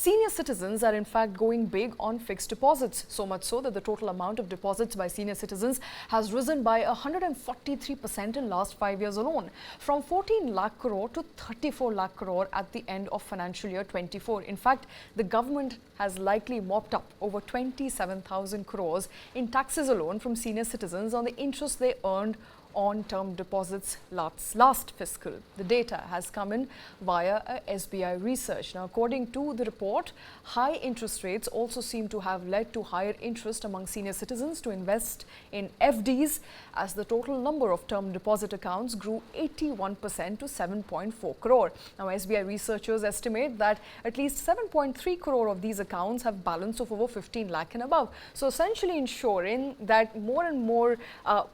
Senior citizens are in fact going big on fixed deposits, so much so that the total amount of deposits by senior citizens has risen by 143% in last 5 years alone, from 14 lakh crore to 34 lakh crore at the end of financial year 24. In fact, the government has likely mopped up over 27,000 crores in taxes alone from senior citizens on the interest they earned on term deposits last fiscal. The data has come in via SBI Research. Now, according to the report, high interest rates also seem to have led to higher interest among senior citizens to invest in FDs, as the total number of term deposit accounts grew 81% to 7.4 crore. Now, SBI researchers estimate that at least 7.3 crore of these accounts have balance of over 15 lakh and above. So, essentially ensuring that more and more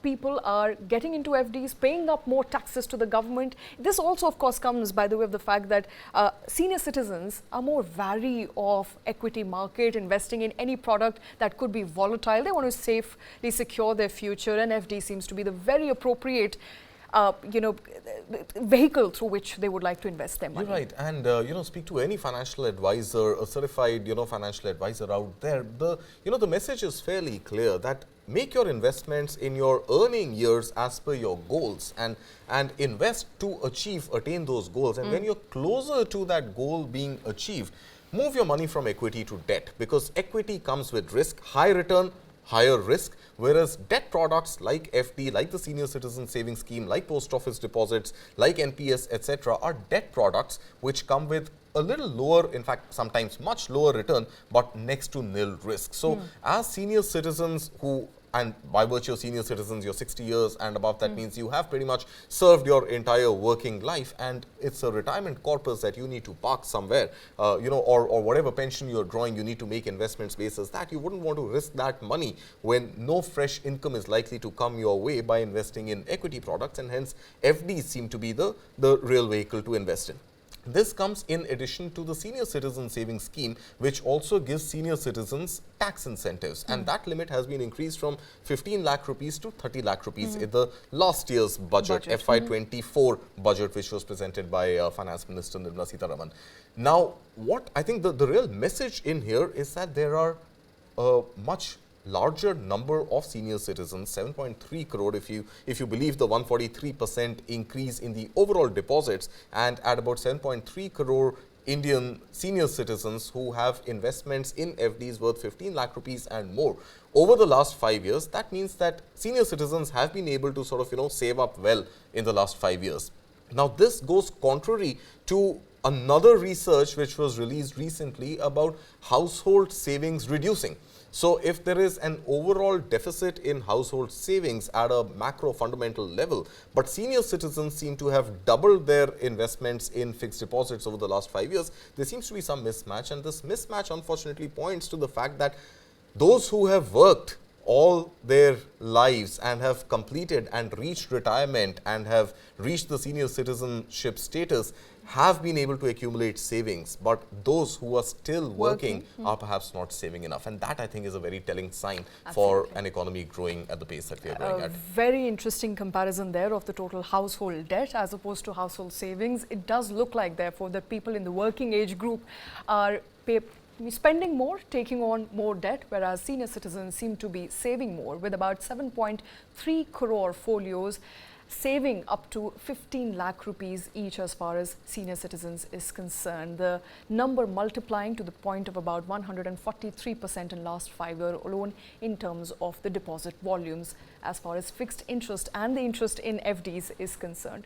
people are getting into FDs, paying up more taxes to the government. This also, of course, comes by the way of the fact that senior citizens are more wary of equity market, investing in any product that could be volatile. They want to safely secure their future, and FD seems to be the very appropriate vehicle through which they would like to invest their money. You're right. And, speak to any financial advisor, a certified, financial advisor out there. The message is fairly clear that make your investments in your earning years as per your goals and invest to attain those goals. And when you're closer to that goal being achieved, move your money from equity to debt, because equity comes with risk, high return, higher risk, whereas debt products like FD, like the Senior Citizen Savings Scheme, like post office deposits, like NPS, etc., are debt products which come with a little lower, in fact, sometimes much lower return, but next to nil risk. So, as senior citizens who, and by virtue of senior citizens, you're 60 years and above, that means you have pretty much served your entire working life, and it's a retirement corpus that you need to park somewhere, or whatever pension you're drawing, you need to make investments basis that. You wouldn't want to risk that money when no fresh income is likely to come your way by investing in equity products, and hence FDs seem to be the real vehicle to invest in. This comes in addition to the Senior Citizen Savings Scheme, which also gives senior citizens tax incentives. And that limit has been increased from 15 lakh rupees to 30 lakh rupees in the last year's budget. FY24 budget, which was presented by Finance Minister Nirmala Sitharaman. Now, what I think the real message in here is that there are much larger number of senior citizens, 7.3 crore if you believe the 143% increase in the overall deposits, and at about 7.3 crore Indian senior citizens who have investments in FDs worth 15 lakh rupees and more over the last 5 years. That means that senior citizens have been able to sort of save up well in the last 5 years. Now, this goes contrary to another research which was released recently about household savings reducing. So, if there is an overall deficit in household savings at a macro fundamental level, but senior citizens seem to have doubled their investments in fixed deposits over the last 5 years, there seems to be some mismatch, and this mismatch unfortunately points to the fact that those who have worked all their lives and have completed and reached retirement and have reached the senior citizenship status have been able to accumulate savings, but those who are still working are perhaps not saving enough. And that, I think, is a very telling sign for an economy growing at the pace that we are growing at. Very interesting comparison there of the total household debt as opposed to household savings. It does look like, therefore, that people in the working age group are spending more, taking on more debt, whereas senior citizens seem to be saving more, with about 7.3 crore folios saving up to 15 lakh rupees each as far as senior citizens is concerned. The number multiplying to the point of about 143% in last 5 years alone in terms of the deposit volumes as far as fixed interest and the interest in FDs is concerned.